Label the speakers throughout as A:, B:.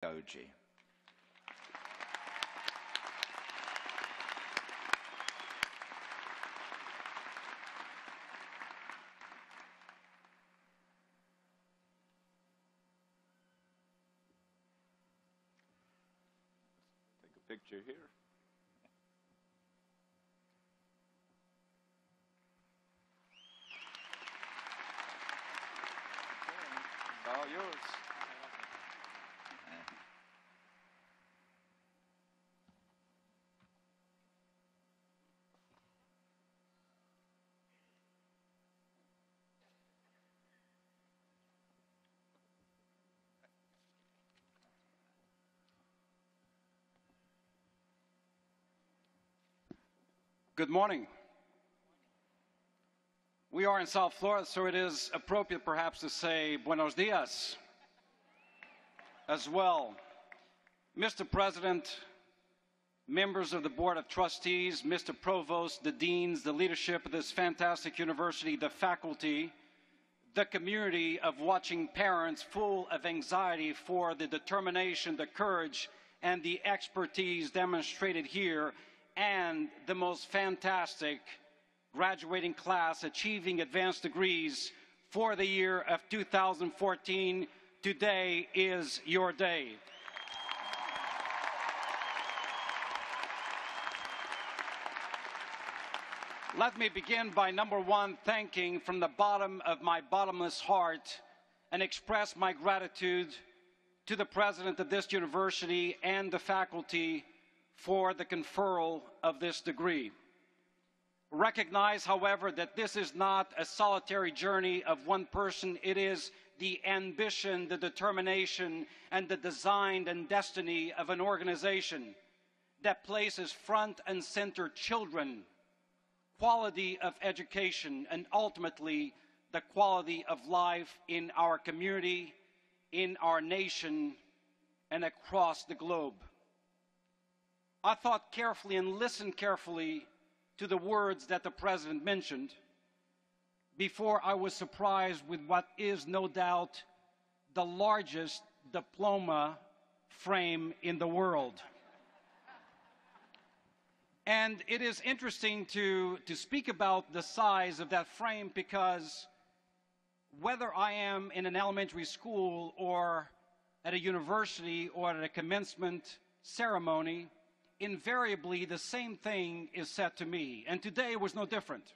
A: Oji. Take a picture here. It's all yours.
B: Good morning. We are in South Florida, so it is appropriate perhaps to say buenos dias as well. Mr. President, members of the Board of Trustees, Mr. Provost, the deans, the leadership of this fantastic university, the faculty, the community of watching parents full of anxiety for the determination, the courage, and the expertise demonstrated here, and the most fantastic graduating class achieving advanced degrees for the year of 2014. Today is your day. Let me begin by, number one, thanking from the bottom of my bottomless heart and express my gratitude to the president of this university and the faculty for the conferral of this degree. Recognize, however, that this is not a solitary journey of one person. It is the ambition, the determination, and the design and destiny of an organization that places front and center children, quality of education, and ultimately the quality of life in our community, in our nation, and across the globe. I thought carefully and listened carefully to the words that the President mentioned before I was surprised with what is no doubt the largest diploma frame in the world. And it is interesting to speak about the size of that frame, because whether I am in an elementary school or at a university or at a commencement ceremony, invariably the same thing is said to me, and today was no different.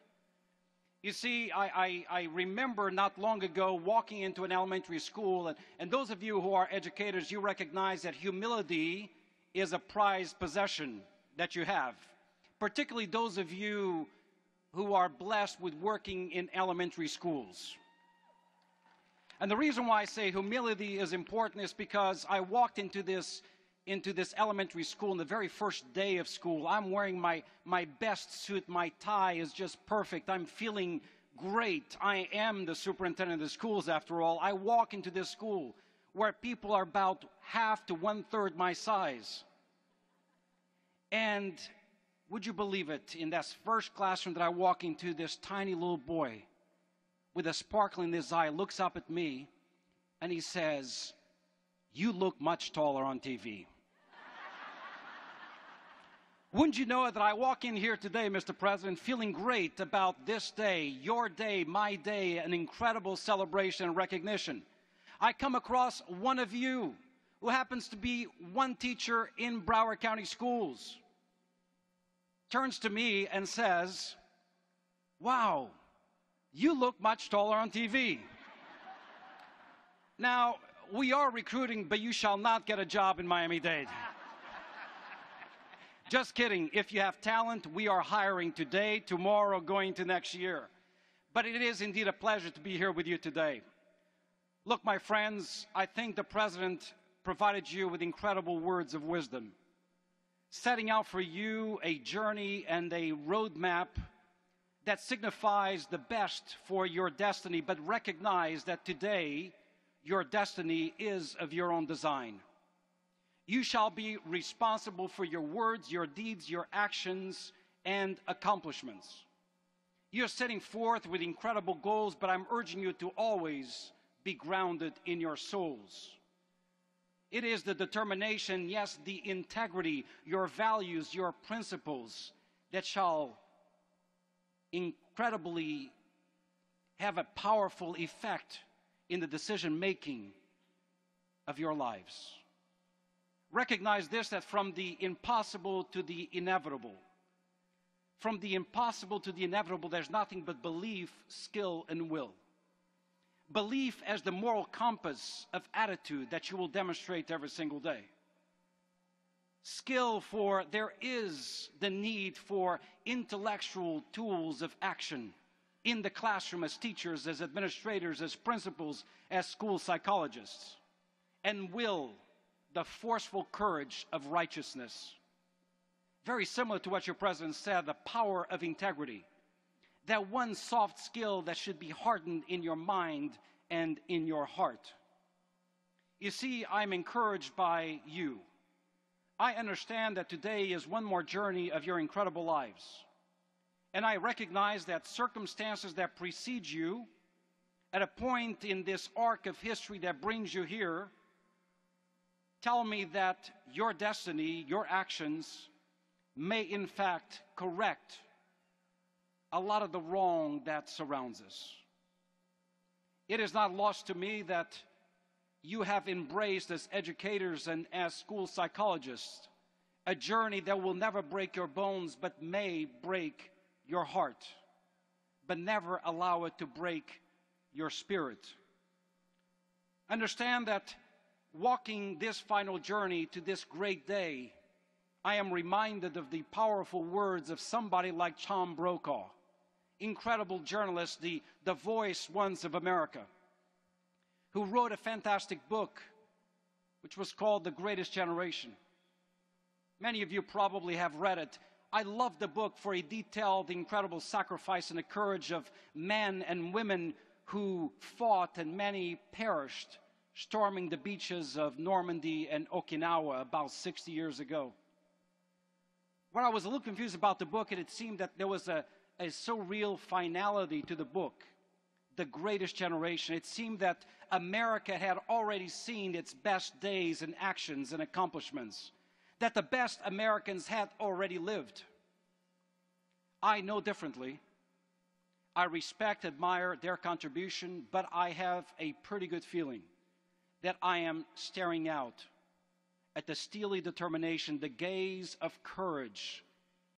B: You see, I remember not long ago walking into an elementary school, and those of you who are educators, you recognize that humility is a prized possession that you have, particularly those of you who are blessed with working in elementary schools. And the reason why I say humility is important is because I walked into this elementary school on the very first day of school. I'm wearing my best suit. My tie is just perfect. I'm feeling great. I am the superintendent of the schools, after all. I walk into this school where people are about half to one-third my size. And would you believe it, in that first classroom that I walk into, this tiny little boy with a sparkle in his eye looks up at me and he says, "You look much taller on TV." Wouldn't you know it that I walk in here today, Mr. President, feeling great about this day, your day, my day, an incredible celebration and recognition. I come across one of you who happens to be one teacher in Broward County Schools, turns to me and says, "Wow, you look much taller on TV." Now, we are recruiting, but you shall not get a job in Miami-Dade. Just kidding. If you have talent, we are hiring today, tomorrow, going to next year. But it is indeed a pleasure to be here with you today. Look, my friends, I think the President provided you with incredible words of wisdom, setting out for you a journey and a roadmap that signifies the best for your destiny, but recognize that today your destiny is of your own design. You shall be responsible for your words, your deeds, your actions, and accomplishments. You're setting forth with incredible goals, but I'm urging you to always be grounded in your souls. It is the determination, yes, the integrity, your values, your principles that shall incredibly have a powerful effect in the decision-making of your lives. Recognize this, that from the impossible to the inevitable, there's nothing but belief, skill, and will. Belief as the moral compass of attitude that you will demonstrate every single day. Skill, for there is the need for intellectual tools of action in the classroom, as teachers, as administrators, as principals, as school psychologists. And will, the forceful courage of righteousness. Very similar to what your president said, the power of integrity. That one soft skill that should be hardened in your mind and in your heart. You see, I'm encouraged by you. I understand that today is one more journey of your incredible lives. And I recognize that circumstances that precede you at a point in this arc of history that brings you here tell me that your destiny, your actions may in fact correct a lot of the wrong that surrounds us. It is not lost to me that you have embraced as educators and as school psychologists a journey that will never break your bones but may break your heart, but never allow it to break your spirit. Understand that walking this final journey to this great day, I am reminded of the powerful words of somebody like Tom Brokaw, incredible journalist, the voice once of America, who wrote a fantastic book which was called The Greatest Generation. Many of you probably have read it. I love the book for it detailed the incredible sacrifice and the courage of men and women who fought, and many perished storming the beaches of Normandy and Okinawa about 60 years ago. When I was a little confused about the book, it seemed that there was a surreal finality to the book, The Greatest Generation. It seemed that America had already seen its best days and actions and accomplishments, that the best Americans had already lived. I know differently. I respect, admire their contribution, but I have a pretty good feeling that I am staring out at the steely determination, the gaze of courage